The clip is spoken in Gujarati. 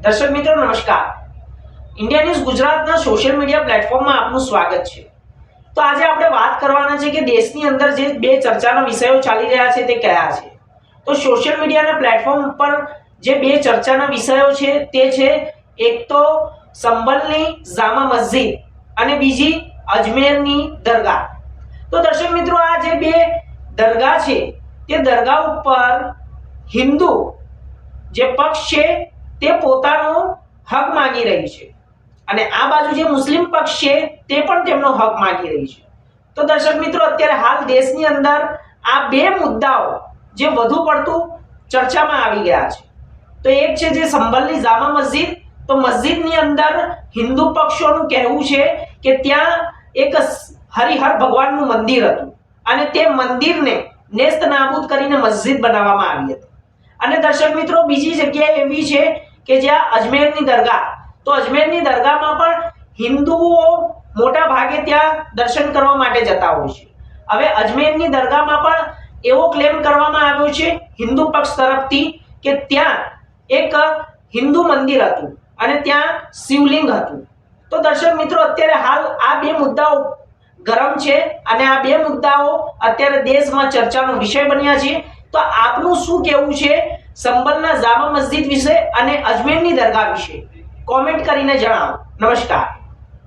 દર્શક મિત્રો નમસ્કાર, ઇન્ડિયા ન્યૂઝ ગુજરાતના સોશિયલ મીડિયા પ્લેટફોર્મમાં આપનું સ્વાગત છે। તો આજે આપણે વાત કરવાના છે કે દેશની અંદર જે બે ચર્ચાના વિષયો ચાલી રહ્યા છે તે કયા છે। તો સોશિયલ મીડિયાના પ્લેટફોર્મ પર જે બે ચર્ચાના વિષયો છે તે છે એક તો સંભલની જામા મસ્જિદ અને બીજી અજમેરની દરગાહ। તો દર્શક મિત્રો આ જે બે દરગાહ છે તે દરગાહ ઉપર હિન્દુ જે પક્ષ છે તે પોતાનો હક માંગી રહી છે અને આ બાજુ જે મુસ્લિમ પક્ષ છે તે પણ તેમનો હક માંગી રહી છે। તો દર્શક મિત્રો અત્યારે હાલ દેશની અંદર આ બે મુદ્દાઓ જે વધુ પડતું ચર્ચામાં આવી ગયા છે। તો એક છે જે સંભલની જામા મસ્જિદ। તો મસ્જિદની અંદર હિન્દુ પક્ષોનું કહેવું છે કે ત્યાં એક હરિહર ભગવાનનું મંદિર હતું અને તે મંદિરને નેસ્ત નાબૂદ કરીને મસ્જિદ બનાવવામાં આવી હતી। અને દર્શક મિત્રો બીજી જગ્યા એવી છે કે જ્યાં અજમેરની દરગાહ। તો અજમેરની દરગાહમાં પણ હિન્દુઓ મોટા ભાગે ત્યાં દર્શન કરવા માટે જતા હોય છે। હવે અજમેરની દરગાહમાં પણ એવો ક્લેમ કરવામાં આવ્યો છે હિન્દુ પક્ષ તરફથી કે ત્યાં એક હિન્દુ મંદિર હતું અને ત્યાં શિવલિંગ હતું। તો દર્શક મિત્રો અત્યારે હાલ આ બે મુદ્દાઓ ગરમ છે અને આ બે મુદ્દાઓ અત્યારે દેશમાં ચર્ચાનો વિષય બન્યા છે। તો આપનું શું કહેવું છે સંભલના જામા મસ્જિદ વિશે અને અજમેરની દરગાહ વિશે? કોમેન્ટ કરીને જણાવો। નમસ્કાર।